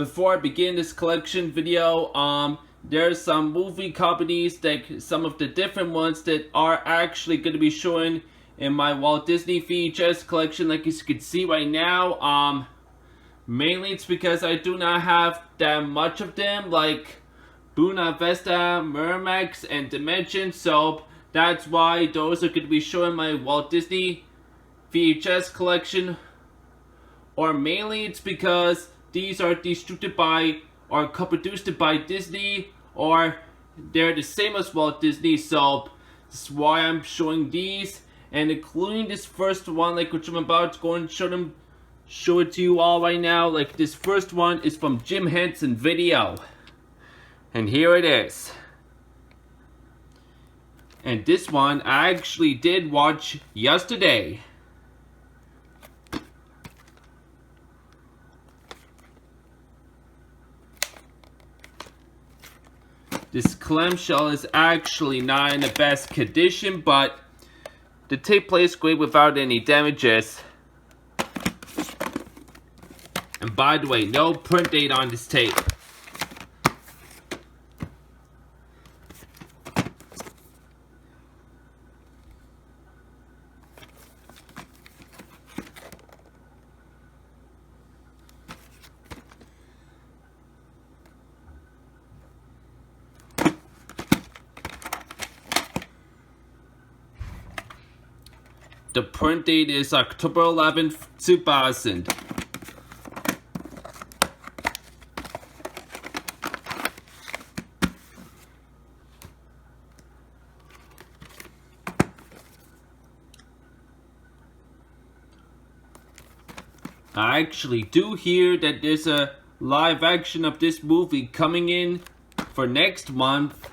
before I begin this collection video, there's some movie companies, like some of the different ones that are actually going to be showing in my Walt Disney VHS collection, like as you can see right now. Mainly it's because I do not have that much of them, like Buena Vista, Miramax and Dimension, so that's why those are going to be showing my Walt Disney VHS collection. Or mainly it's because these are distributed by or co-produced by Disney, or they're the same as Walt Disney, so that's why I'm showing these, and including this first one, like which I'm about to go and show it to you all right now. Like this first one is from Jim Henson Video, and here it is. And this one I actually did watch yesterday. This clamshell is actually not in the best condition, but the tape plays great without any damages. And by the way, no print date on this tape. The print date is October 11th, 2000. I actually do hear that there's a live action of this movie coming in for next month.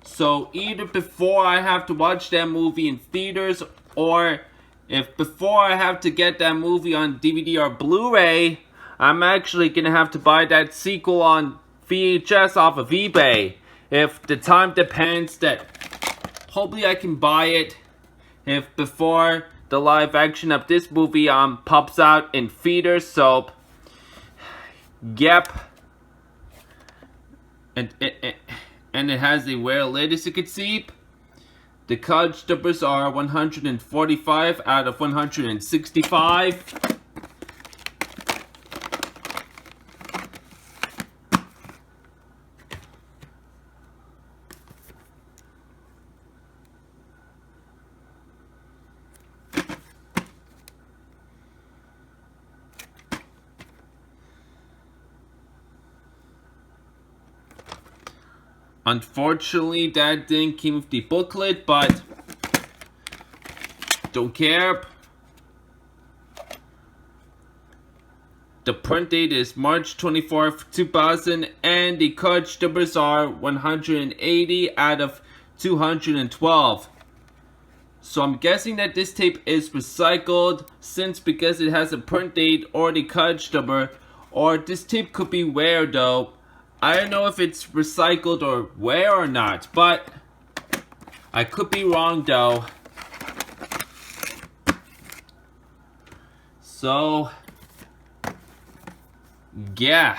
So either before I have to watch that movie in theaters, or if before I have to get that movie on DVD or Blu-ray, I'm actually gonna have to buy that sequel on VHS off of eBay. If the time depends, that hopefully I can buy it if before the live action of this movie pops out in theaters. So yep. And it has a rare lid, as you can see. The college numbers are 145 out of 165. Unfortunately, that didn't come with the booklet, but don't care. The print date is March 24th, 2000, and the cartridge numbers are 180 out of 212. So I'm guessing that this tape is recycled, because it has a print date or the cartridge number, or this tape could be rare though. I don't know if it's recycled or rare or not, but I could be wrong though. So, yeah.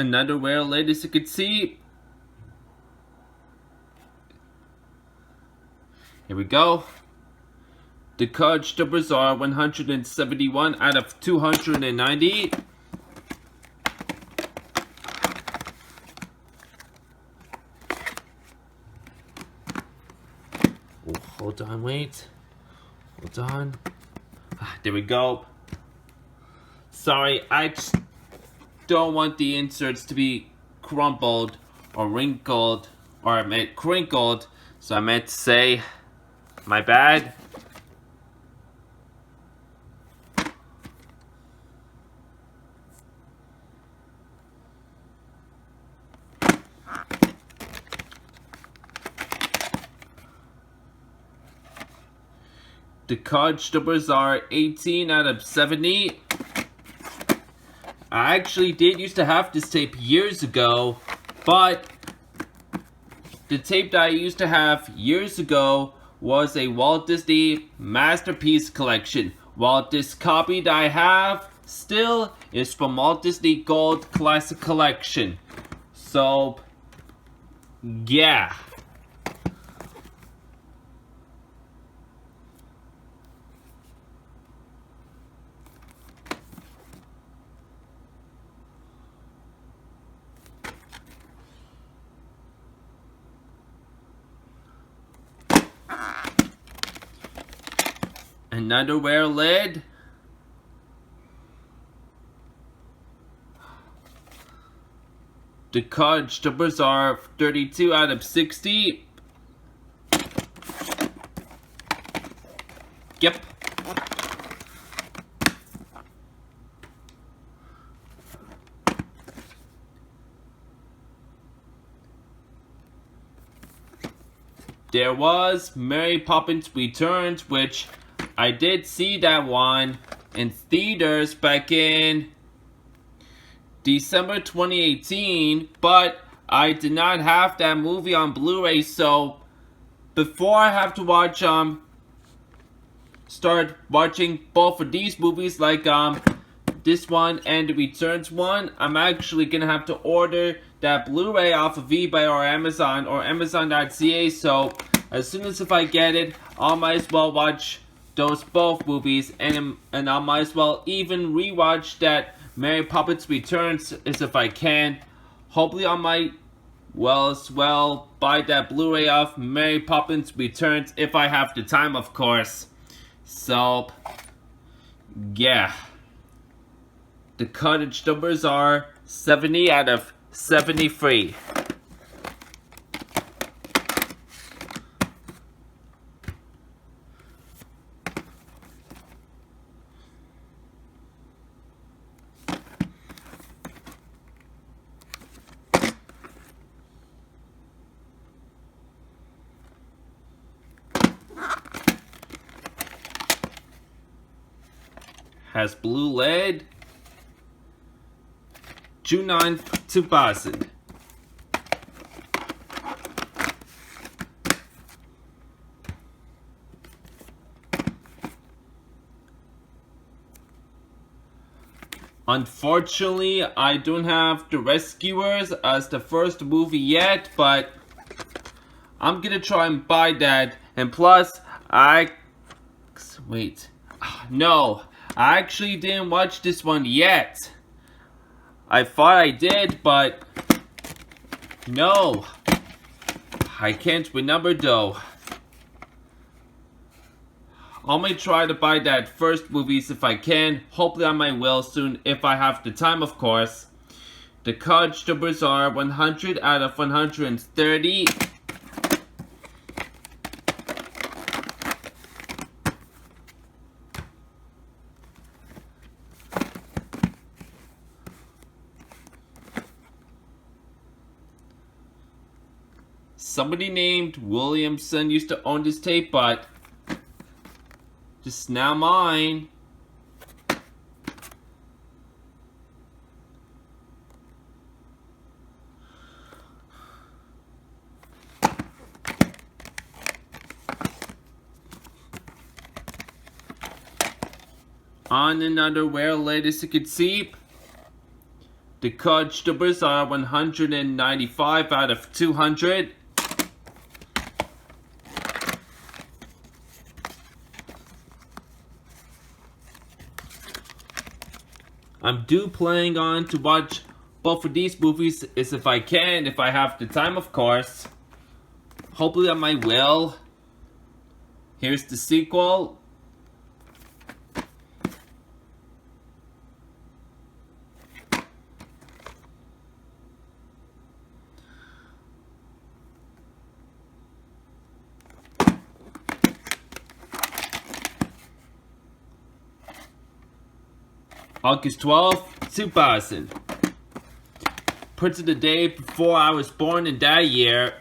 Another rare lid, as you can see. Here we go. The cartridge numbers are 171 out of 290. Oh, hold on, wait. Hold on. There we go. Sorry, I just don't want the inserts to be crumpled or wrinkled, or I meant crinkled, so I meant to say, my bad. The cartridge numbers are 18 out of 70. I actually did used to have this tape years ago, but the tape that I used to have years ago was a Walt Disney Masterpiece Collection, while this copy that I have still is from Walt Disney Gold Classic Collection. So, yeah. Another rare lid. The cartridge numbers are 32 out of 60. Yep. There was Mary Poppins Returns, which I did see that one in theaters back in December 2018, but I did not have that movie on Blu-ray, so before I have to watch start watching both of these movies, like this one and the Returns one, I'm actually gonna have to order that Blu-ray off of eBay or Amazon or Amazon.ca. So as soon as if I get it, I might as well watch those both movies, and I might as well even rewatch that Mary Poppins Returns as if I can. Hopefully I might as well buy that Blu-ray of Mary Poppins Returns if I have the time, of course. So yeah, the cartridge numbers are 70 out of 73. Has blue lid. June 9th, 2000. Unfortunately, I don't have The Rescuers as the first movie yet, but I'm gonna try and buy that. And plus, no, I actually didn't watch this one yet. I thought I did, but no, I can't remember though. I might try to buy that first movies if I can. Hopefully I might will soon if I have the time, of course. The cartridge numbers are 100 out of 130. Somebody named Williamson used to own this tape, but just now mine. On another rare lid, as you can see, the cartridge numbers are 195 out of 200. I'm planning on to watch both of these movies is if I can, if I have the time, of course. Hopefully I might will. Here's the sequel. August 12th, 2000. Printed the day before I was born in that year.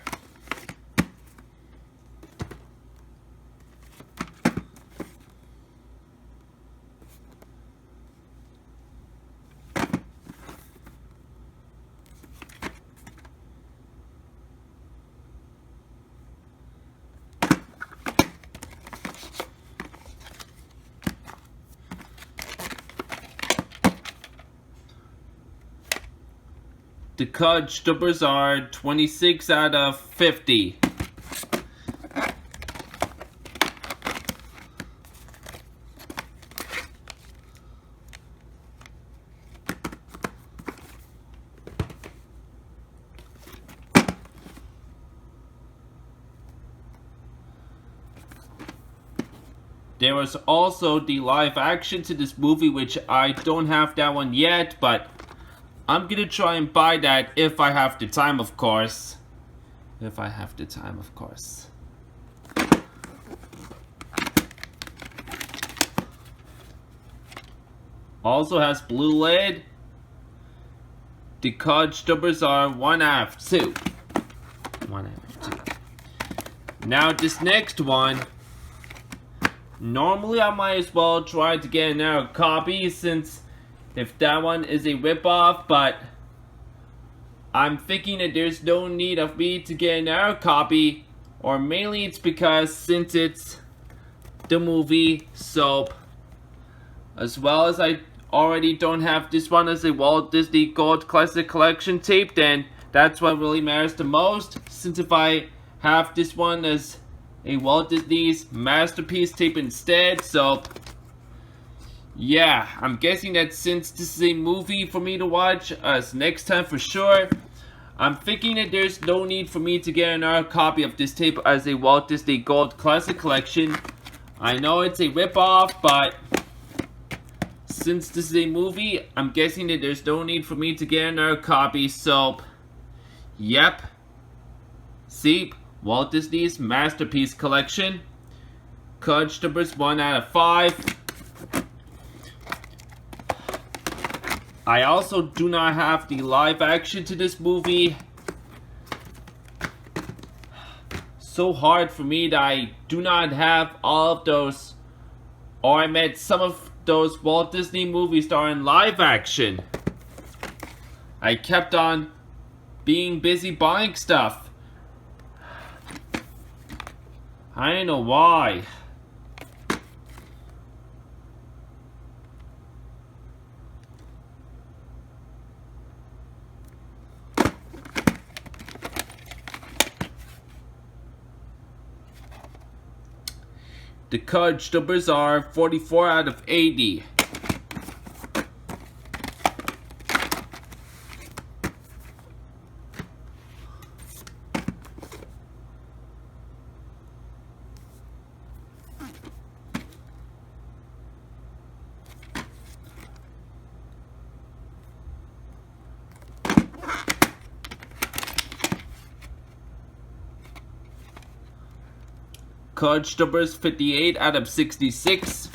The Kudge numbers are 26 out of 50. There was also the live action to this movie, which I don't have that one yet, but I'm gonna try and buy that if I have the time, of course. If I have the time, of course. Also has blue lid. The Kudge numbers are 1 out of 2. 1 out of 2. Now this next one, normally I might as well try to get another copy since if that one is a ripoff, but I'm thinking that there's no need of me to get another copy, or mainly it's because since it's the movie soap, as well as I already don't have this one as a Walt Disney Gold Classic Collection tape, then that's what really matters the most, since if I have this one as a Walt Disney's Masterpiece tape instead. So yeah, I'm guessing that since this is a movie for me to watch next time for sure, I'm thinking that there's no need for me to get another copy of this tape as a Walt Disney Gold Classic Collection. I know it's a ripoff, but since this is a movie, I'm guessing that there's no need for me to get another copy. So yep, see, Walt Disney's Masterpiece Collection, Kudge numbers 1 out of 5. I also do not have the live action to this movie. So hard for me that I do not have all of those, or I meant some of those Walt Disney movies that are in live action. I kept on being busy buying stuff. I don't know why. The Kudge numbers are 44 out of 80. Kudge numbers 58 out of 66.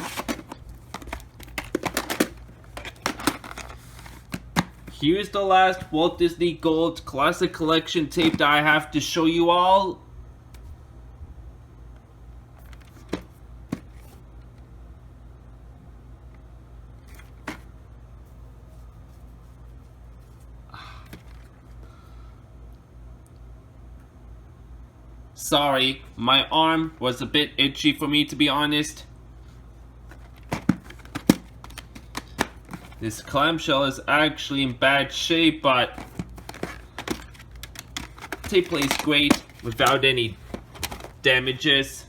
Here's the last Walt Disney Gold Classic Collection tape that I have to show you all. Sorry, my arm was a bit itchy for me, to be honest. This clamshell is actually in bad shape, but tape plays great without any damages.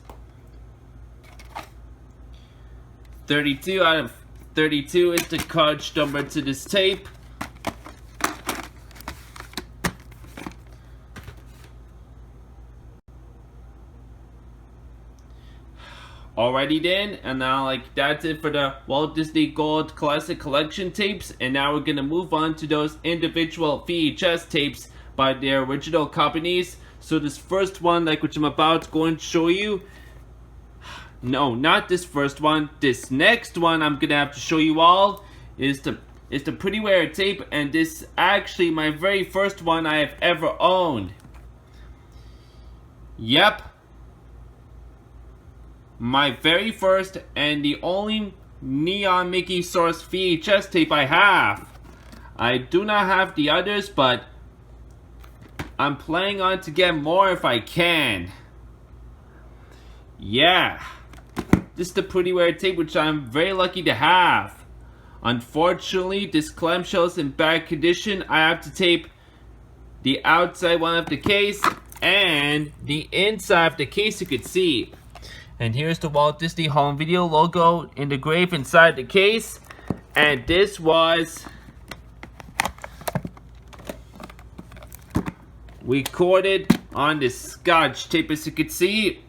32 out of 32 is the Kudge number to this tape. Alrighty then, and now that's it for the Walt Disney Gold Classic Collection tapes, and now we're gonna move on to those individual VHS tapes by their original companies. So this first one, which I'm about to go and show you, no, not this first one, this next one I'm gonna have to show you all is the Pretty Rare tape, and this is actually my very first one I have ever owned. Yep. My very first and the only Neon Mickey source VHS tape I have. I do not have the others, but I'm planning on to get more if I can. Yeah. This is the Pretty Rare tape, which I'm very lucky to have. Unfortunately, this clamshell is in bad condition. I have to tape the outside one of the case, and the inside of the case you could see. And here's the Walt Disney Home Video logo engraved inside the case. And this was recorded on this Scotch tape, as you could see.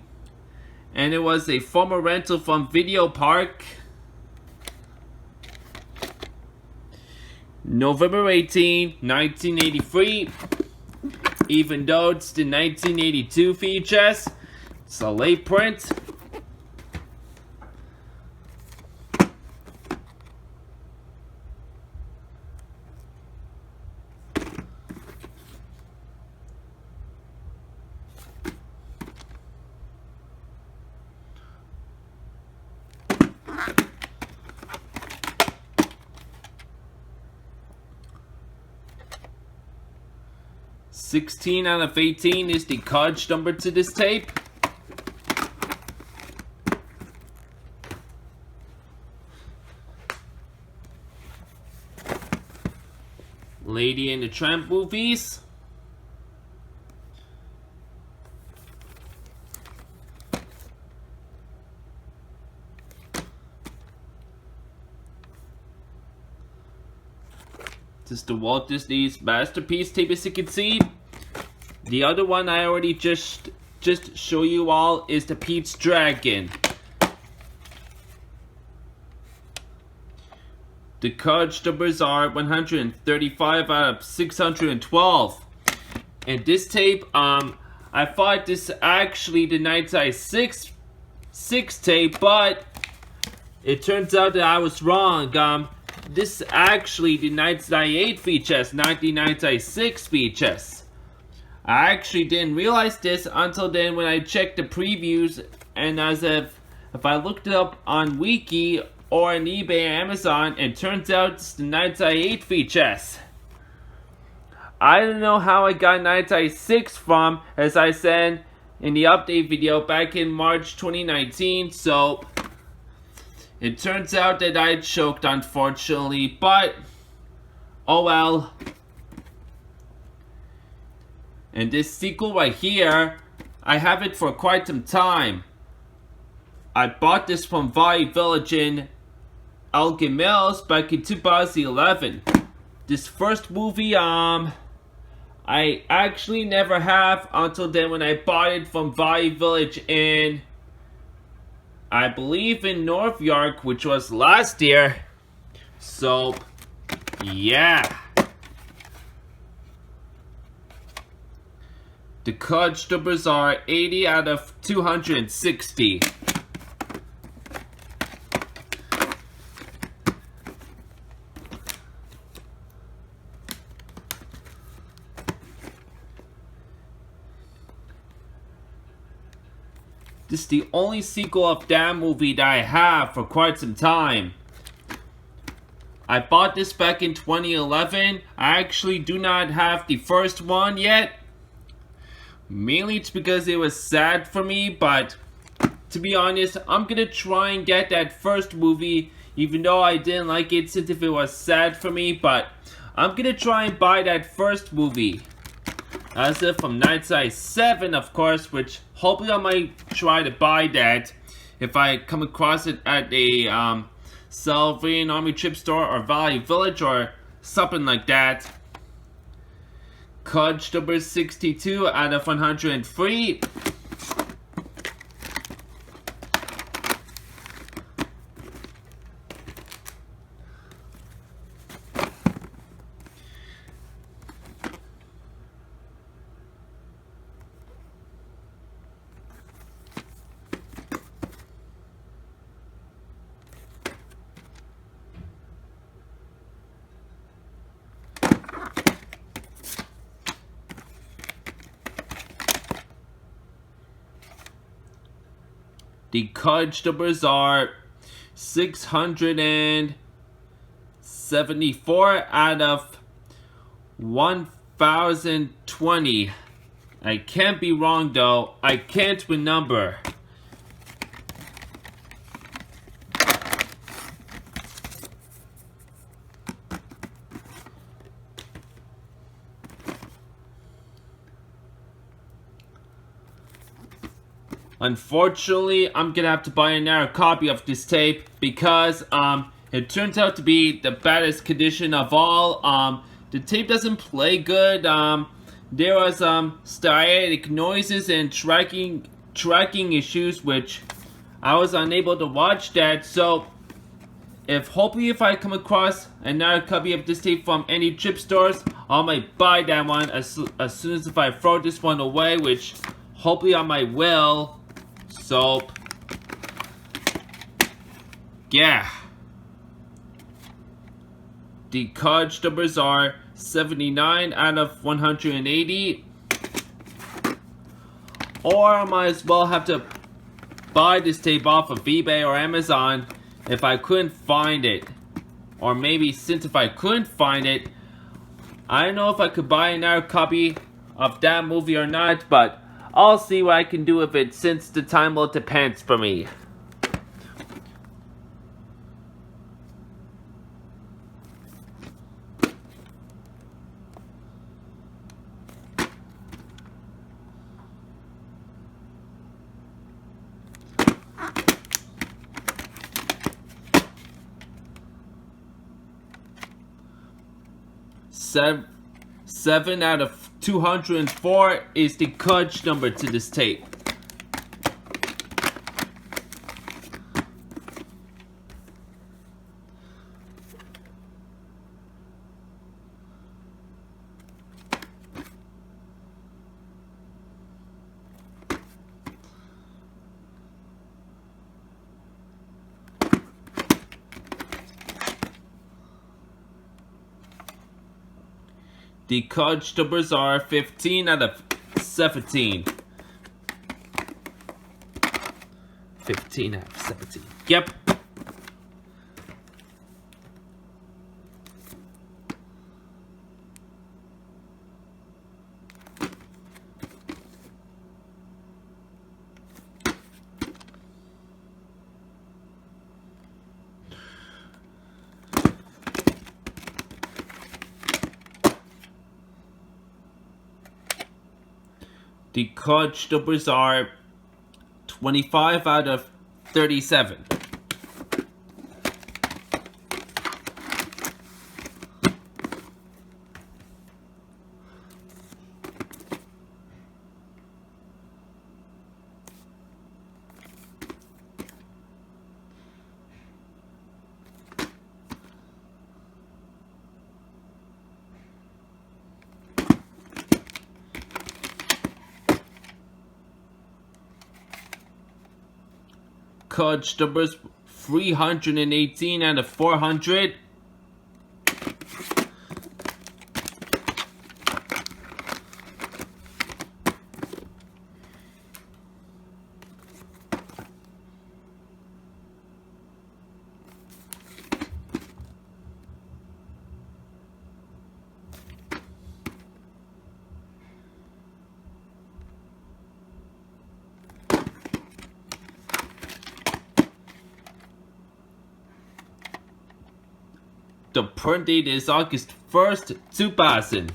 And it was a former rental from Video Park. November 18, 1983. Even though it's the 1982 VHS, it's a late print. "16 out of 18 is the cartridge number to this tape. Lady and the Tramp movies. This is the Walt Disney's Masterpiece tape, as you can see. The other one I already just show you all is the Pete's Dragon. The cartridge numbers are 135 out of 612. And this tape, I thought this actually the Night Size 6 tape, but it turns out that I was wrong. This is actually the Night Size 8 VHS, not the Night Size 6 VHS. I actually didn't realize this until then when I checked the previews, and as if I looked it up on Wiki or on eBay or Amazon, it turns out it's the Night Size 8 VHS. I don't know how I got Night Size 6 from, as I said in the update video back in March 2019, so it turns out that I choked, unfortunately, but oh well. And this sequel right here, I have it for quite some time. I bought this from Value Village in Elgin Mills back in 2011. This first movie, I actually never have until then when I bought it from Value Village in, I believe, in North York, which was last year. So, yeah. The cartridge numbers are 80 out of 260. This is the only sequel of that movie that I have for quite some time. I bought this back in 2011. I actually do not have the first one yet. Mainly it's because it was sad for me, but to be honest, I'm gonna try and get that first movie, even though I didn't like it since if it was sad for me, but I'm gonna try and buy that first movie. As if from Night Size 7, of course, which hopefully I might try to buy that if I come across it at a Salvation Army Trip store or Value Village or something like that. Cartridge number 62 out of 103. The cartridge numbers are 674 out of 1020. I can't be wrong though. I can't remember. Unfortunately, I'm gonna have to buy another copy of this tape because it turns out to be the baddest condition of all. The tape doesn't play good. There was static noises and tracking issues, which I was unable to watch that. So hopefully if I come across another copy of this tape from any chip stores, I might buy that one as soon as if I throw this one away, which hopefully I might will. So yeah, the cartridge numbers are 79 out of 180, or I might as well have to buy this tape off of eBay or Amazon if I couldn't find it. Or maybe since if I couldn't find it, I don't know if I could buy another copy of that movie or not, but I'll see what I can do with it since the time will depends for me. Seven out of 204 is the cartridge number to this tape. The cartridge numbers are 15 out of 17. 15 out of 17. Yep. The cartridge numbers are 25 out of 37. Cartridge numbers 318 out of 400. The print date is August 1st, 2000.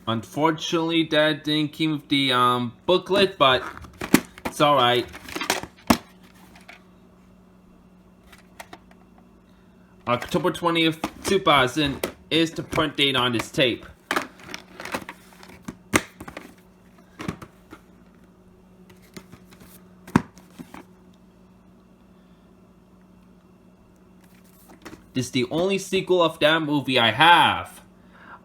Unfortunately, that didn't come with the booklet, but it's alright. October 20th, 2000 is the print date on this tape. This is the only sequel of that movie I have.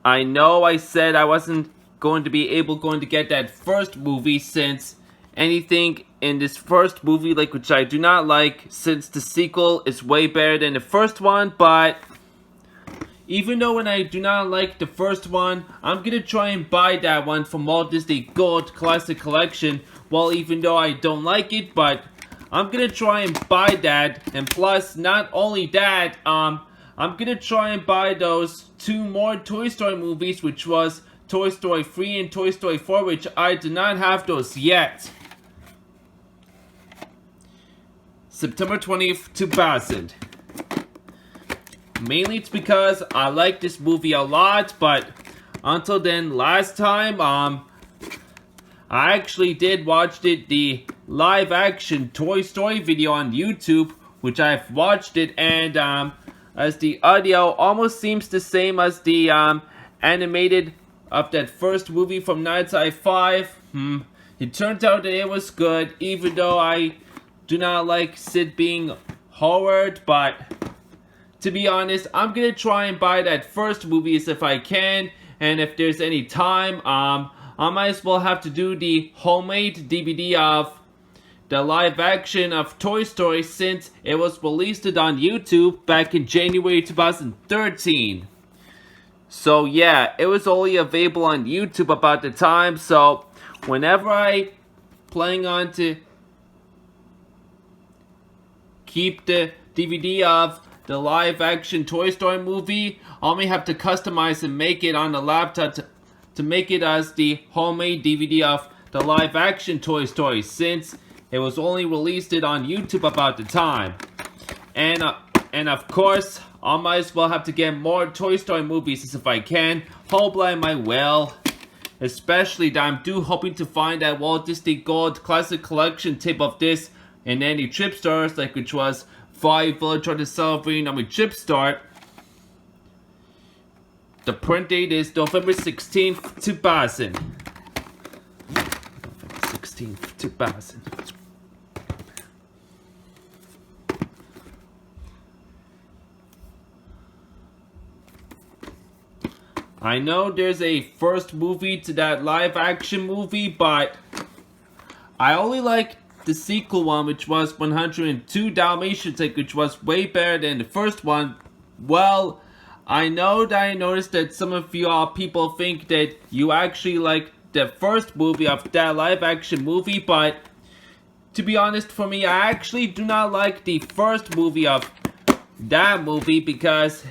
I know I said I wasn't going to be able to get that first movie since anything in this first movie, like, which I do not like, since the sequel is way better than the first one, but even though when I do not like the first one, I'm gonna try and buy that one from Walt Disney Gold Classic Collection. Well, even though I don't like it, but I'm gonna try and buy that. And plus, not only that, I'm gonna try and buy those 2 more Toy Story movies, which was Toy Story 3 and Toy Story 4, which I do not have those yet. September 20th, 2000. Mainly it's because I like this movie a lot, but until then, last time, I actually did watch the live action Toy Story video on YouTube, which I've watched it, and as the audio almost seems the same as the animated of that first movie from 1995. It turned out that it was good, even though I do not like Sid being Howard, but to be honest, I'm gonna try and buy that first movie if I can, and if there's any time, I might as well have to do the homemade DVD of the live action of Toy Story, since it was released on YouTube back in January 2013. So yeah, it was only available on YouTube about the time, so whenever I plan on to keep the DVD of the live action Toy Story movie, I may have to customize and make it on the laptop to make it as the homemade DVD of the live action Toy Story, since it was only released on YouTube about the time. And of course, I might as well have to get more Toy Story movies if I can. Hopefully I might will. Especially that I'm hoping to find that Walt Disney Gold Classic Collection tape of this in any trip stores, like which was 5 Village or the Celebrating Trip Store. The print date is November 16th, 2000. November 16th, 2000. I know there's a first movie to that live action movie, but I only like the sequel one, which was 102 Dalmatians, which was way better than the first one. Well, I know that I noticed that some of you people think that you actually like the first movie of that live action movie, but to be honest, for me, I actually do not like the first movie of that movie because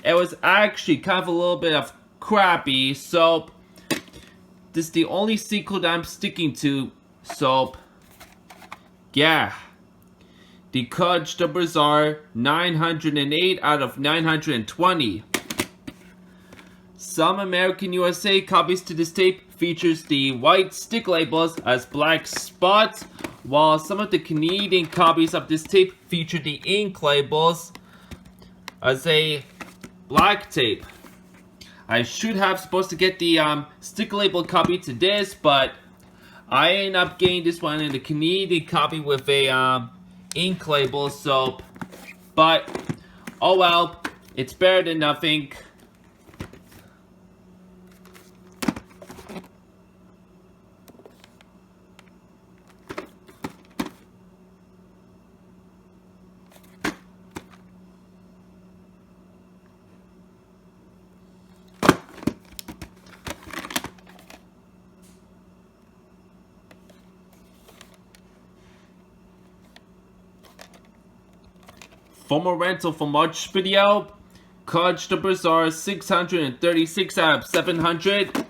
it was actually kind of a little bit of crappy. So this is the only sequel that I'm sticking to. So yeah, the Coach numbers are 908 out of 920. Some American USA copies to this tape features the white stick labels as black spots, while some of the Canadian copies of this tape feature the ink labels as a black tape. I should have supposed to get the stick label copy to this, but I ended up getting this one in the Canadian copy with a ink label, so, but oh well, it's better than nothing. Former rental from March video. Coach numbers are 636 out of 700.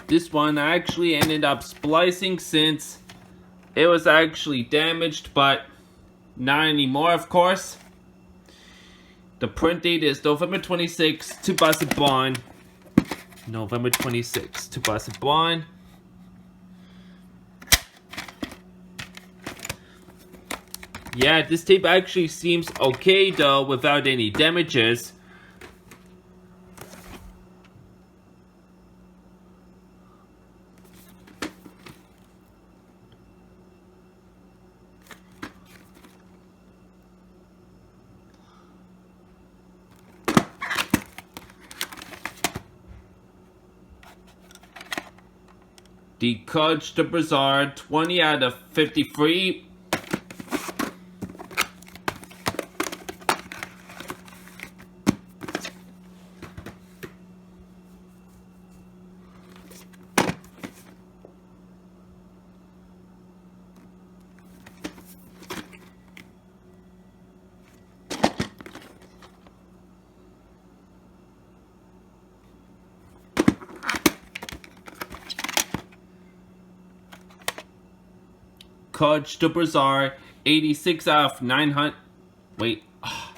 This one I actually ended up splicing since it was actually damaged, but not anymore, of course. The print date is November 26, 2001. November 26, 2001. Yeah, this tape actually seems okay though, without any damages. The Coach the Bazaar, 20 out of 53. Coach the Bazaar, 86 out of 900. Wait. Oh,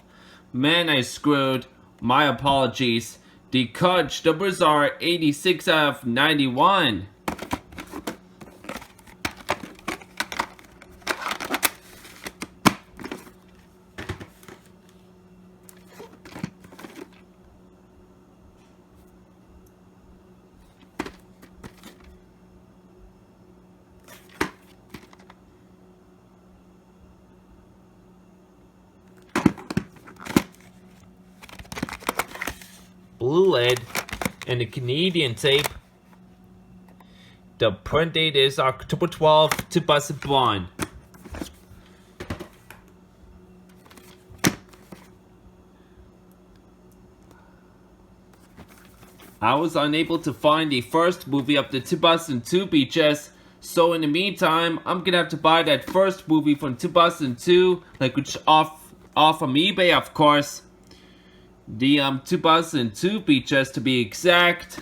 man, I screwed. My apologies. The Coach the Bazaar, 86 out of 91. Blue lead and the Canadian tape. The print date is October 12th, 2001. I was unable to find the first movie of the 2002 VHS, so in the meantime, I'm gonna have to buy that first movie from 2002, like which off from eBay, of course. The 2002 VHS to be exact.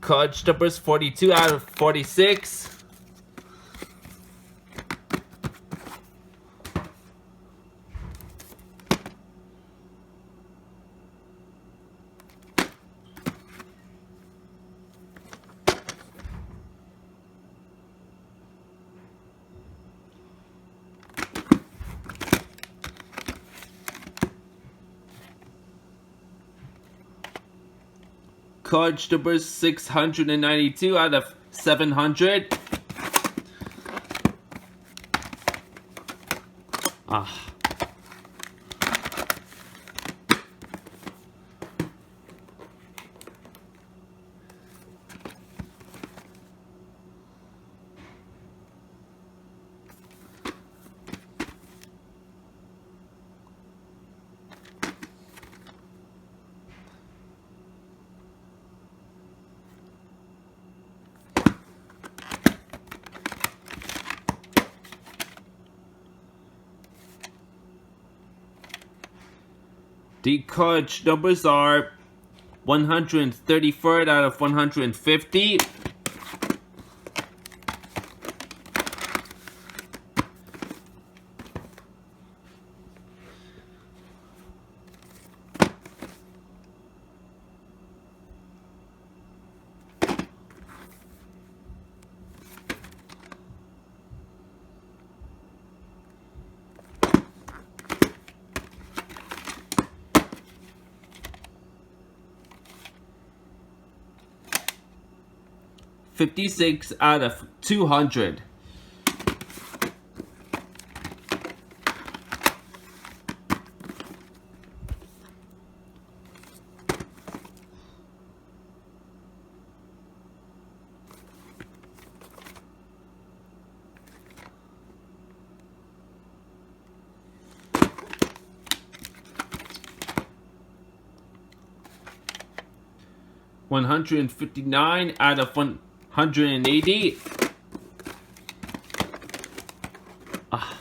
Coach numbers 42 out of 46. Coach number 692 out of 700. Ah. The coach numbers are 133rd out of 150. $56 out of 200. $159 out of 180. Ah.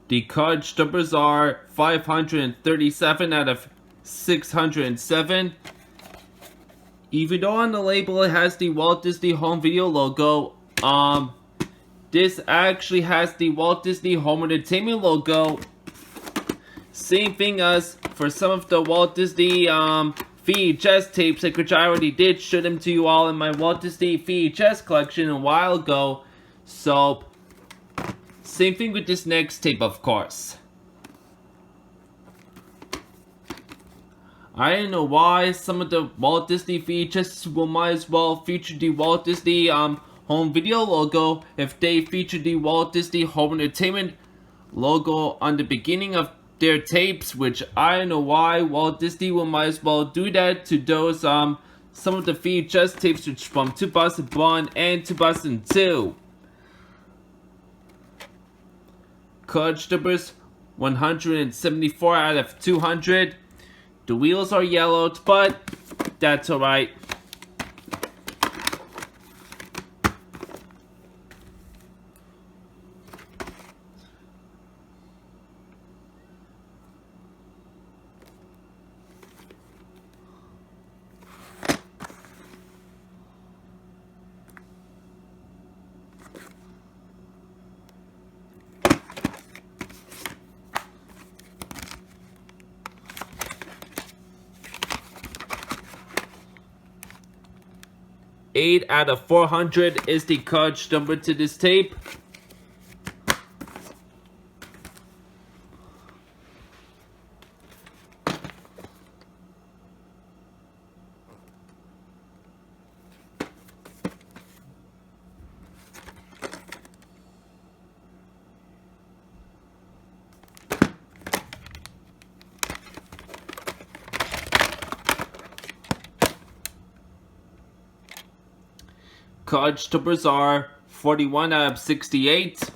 The coach numbers are 537 out of 607. Even though on the label it has the Walt Disney Home Video logo, this actually has the Walt Disney Home Entertainment logo. Same thing as for some of the Walt Disney VHS tapes, which I already did show them to you all in my Walt Disney VHS collection a while ago. So, same thing with this next tape, of course. I don't know why some of the Walt Disney VHS will might as well feature the Walt Disney home video logo if they feature the Walt Disney Home Entertainment logo on the beginning of their tapes, which I don't know why Walt Disney will might as well do that to those some of the VHS tapes which from 2001 and 2002. Courage numbers 174 out of 200. The wheels are yellowed, but that's alright. Eight out of 400 is the courage number to this tape. Courage numbers are 41 out of 68.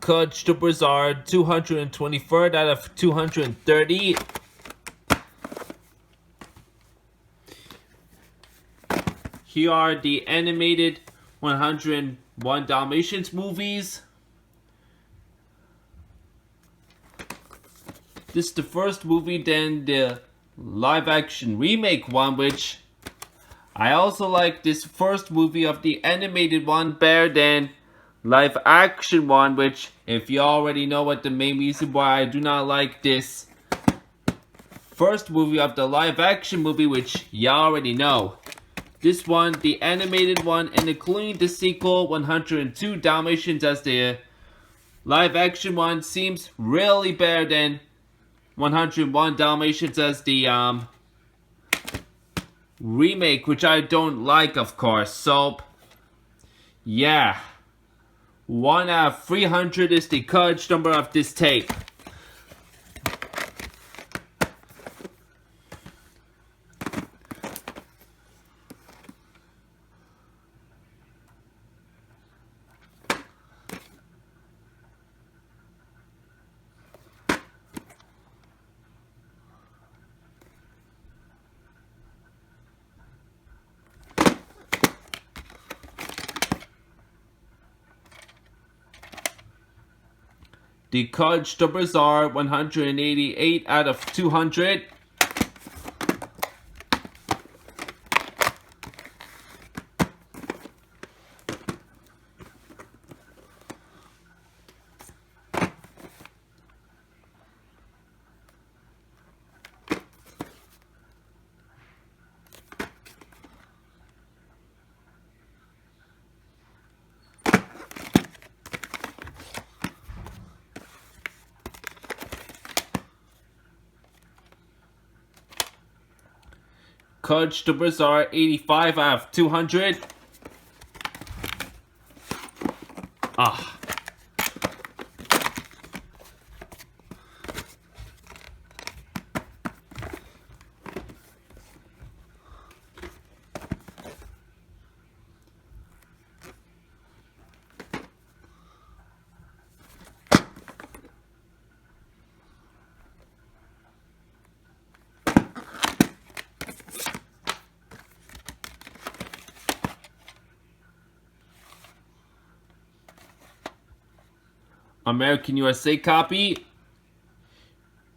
Courage numbers are 223rd out of 230. Here are the animated 101 Dalmatians movies. This is the first movie, then the live action remake one, which I also like this first movie of the animated one better than live action one, which if you already know what the main reason why I do not like this first movie of the live action movie, which you already know. This one, the animated one, and including the sequel 102 Dalmatians as the live action one, seems really better than 101 Dalmatians as the remake, which I don't like, of course. So yeah, 1 out of 300 is the courage number of this tape. The courage numbers are 188 out of 200. Courage numbers are 85 out of 200. Ah. American USA copy.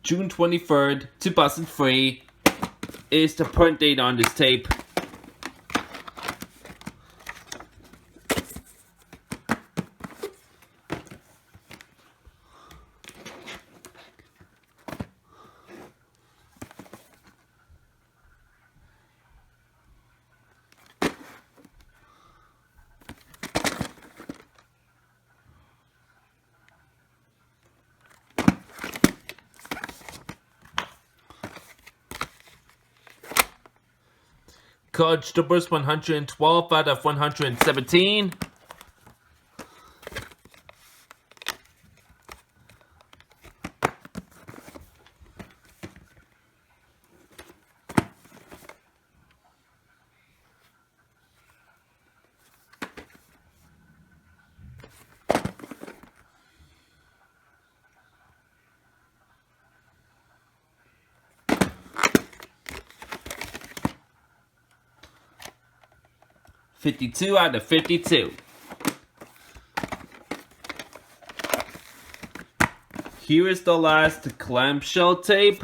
June 23rd, 2003 is the print date on this tape. College numbers 112 out of 117. $52 out of $52. Here is the last clamshell tape.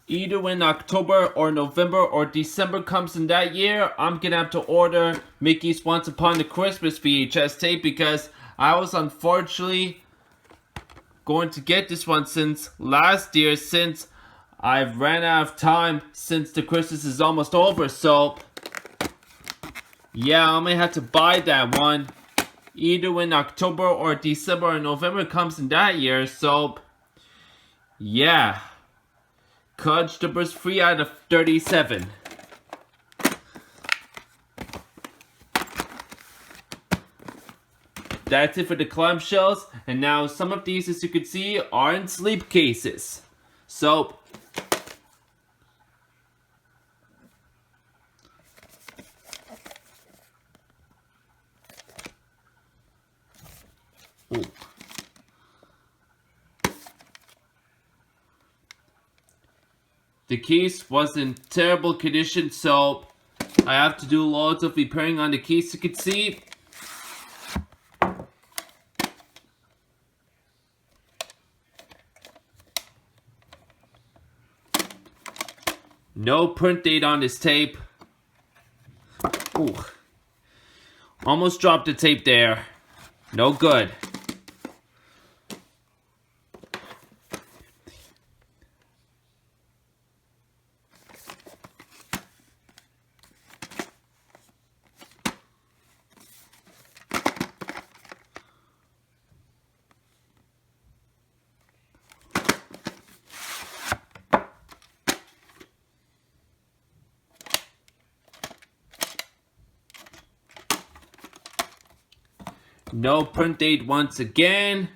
Either when October or November or December comes in that year, I'm gonna have to order Mickey's Once Upon a Christmas VHS tape because I was unfortunately going to get this one since last year, since I've ran out of time since the Christmas is almost over. So yeah, I'm gonna have to buy that one either when October or December or November comes in that year. So yeah, College numbers 3 out of 37. That's it for the clamshells, and now some of these, as you can see, are in sleep cases. So ooh. The case was in terrible condition, so I have to do loads of repairing on the case, you can see. No print date on this tape. Ooh. Almost dropped the tape there. No good. No print date once again.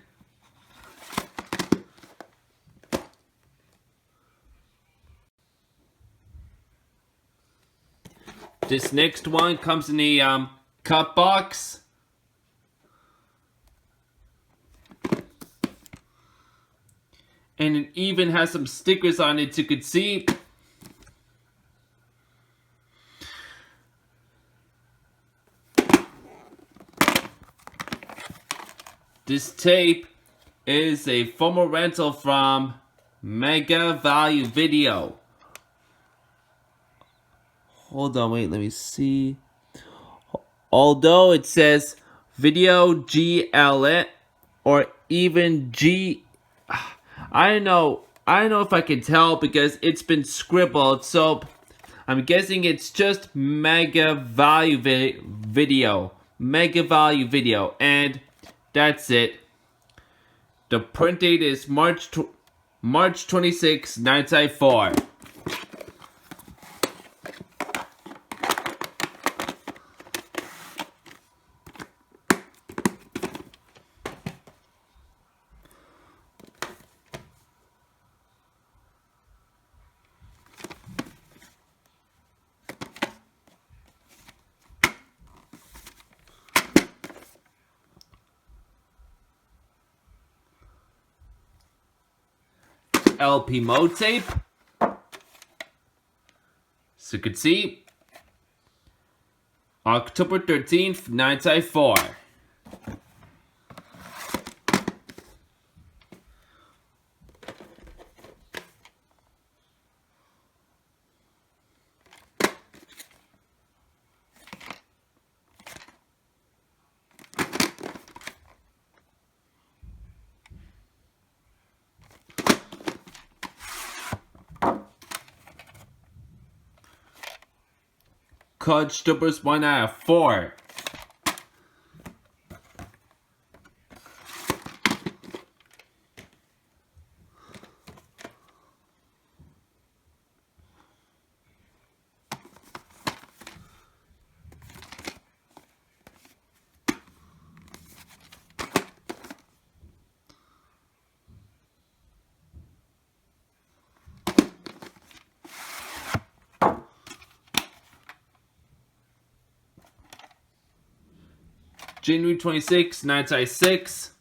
This next one comes in a cut box. And it even has some stickers on it, you could see. This tape is a former rental from Mega Value Video. Hold on, wait, let me see. Although it says Video GLN or even G, I don't know if I can tell because it's been scribbled, so I'm guessing it's just Mega Value Video. Mega Value Video, and that's it. The print date is March 26, 1994. LP mode tape. So you can see October 13th, 1994. Coach Stubbers 1 out of 4. January 26, 1996.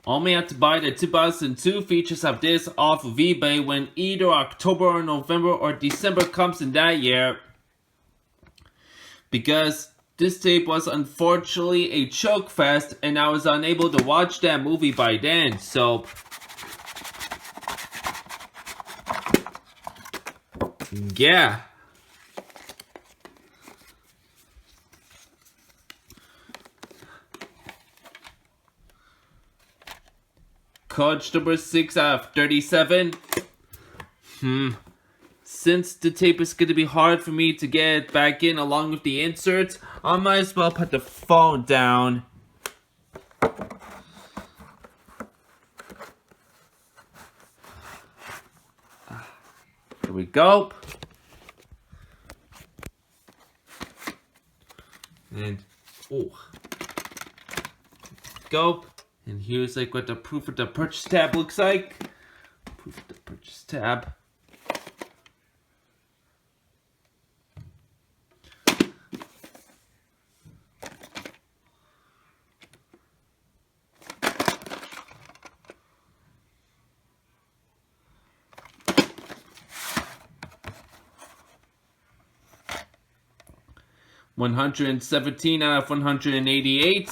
Only have to buy the 2002 features of this off of eBay when either October or November or December comes in that year. Because this tape was unfortunately a choke fest and I was unable to watch that movie by then, so yeah. Coach number 6 out of 37. Since the tape is going to be hard for me to get back in along with the inserts, I might as well put the phone down. Here we go. And, go. And here's like what the proof of the purchase tab looks like. Proof of the purchase tab. $117 out of 188.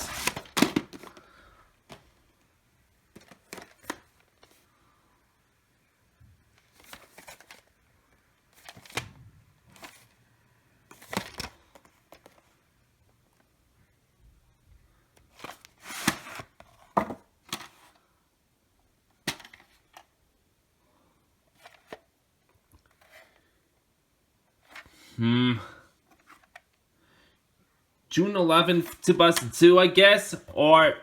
June 11th, 2002, I guess, or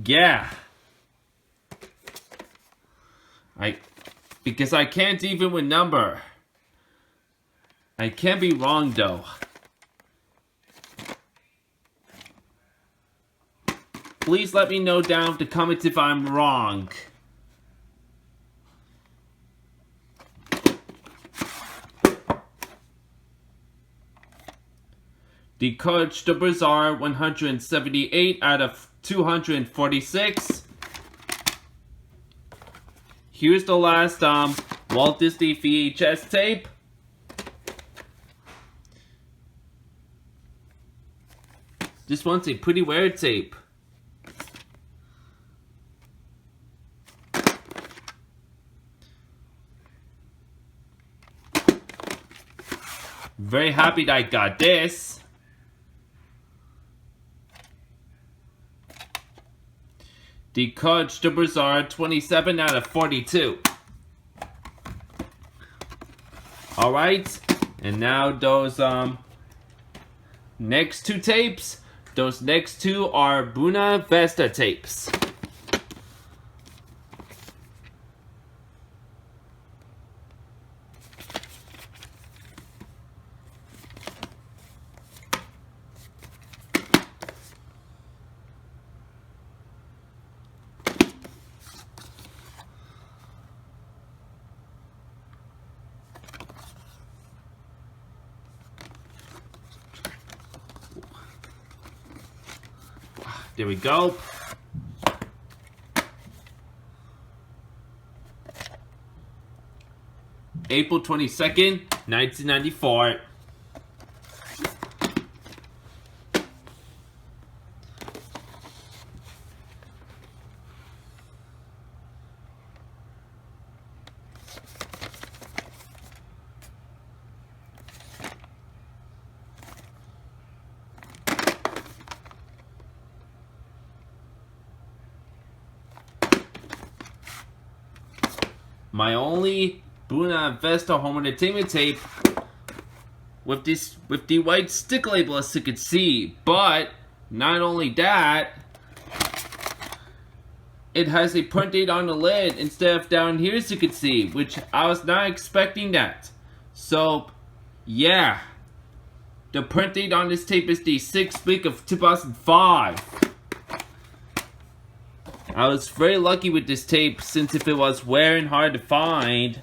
yeah. Because I can't even with number. I can't be wrong though. Please let me know down in the comments if I'm wrong. The coach numbers are 178 out of 246. Here's the last Walt Disney VHS tape. This one's a pretty weird tape. Very happy that I got this. The coach numbers are 27 out of 42. Alright, and now those next two tapes, those next two are Buena Vista tapes. There we go. April 22nd, 1994. My only Buena Vista home entertainment tape with the white stick label, as you can see. But not only that, it has a print date on the lid instead of down here, as you can see, which I was not expecting that. So yeah, the print date on this tape is the 6th week of 2005. I was very lucky with this tape, since if it was wearing hard to find.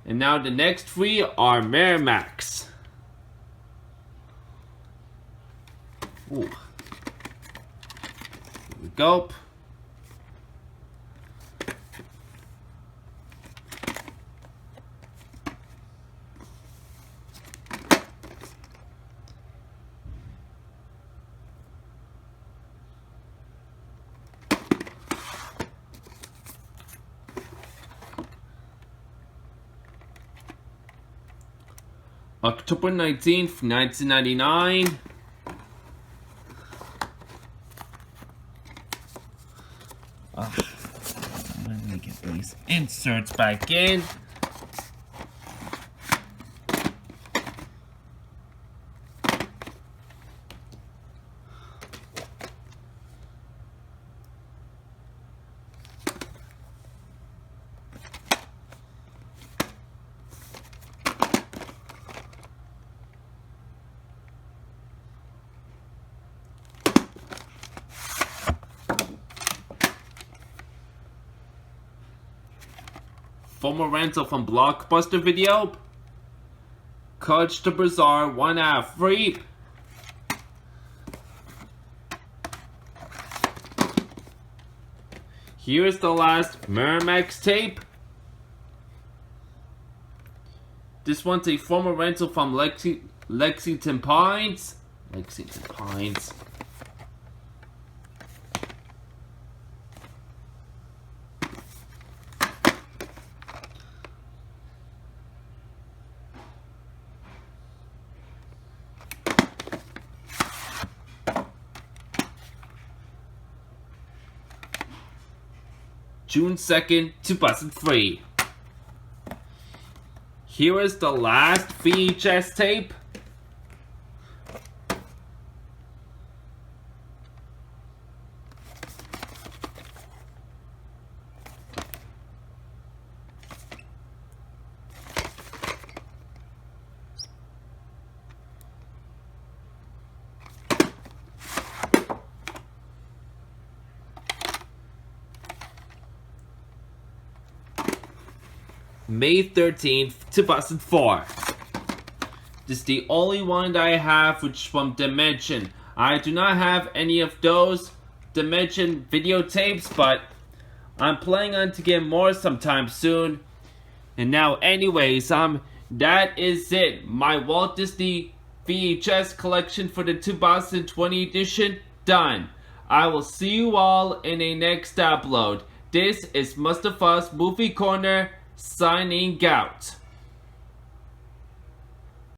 And now the next 3 are Miramax. Ooh. Here we go. October 19th, 1999. Let me get these inserts back in. Former rental from Blockbuster Video. Coach the Bazaar 1/2 free. Here's the last Miramax tape. This one's a former rental from Lexington Pines. Lexington Pines. June 2nd, 2003. Here is the last VHS tape. May 13th, 2004. This is the only one that I have, which is from Dimension. I do not have any of those Dimension videotapes, but I'm planning on to get more sometime soon. And now anyways, that is it. My Walt Disney VHS collection for the 2020 edition done. I will see you all in a next upload. This is Mustafa's Movie Corner, signing out.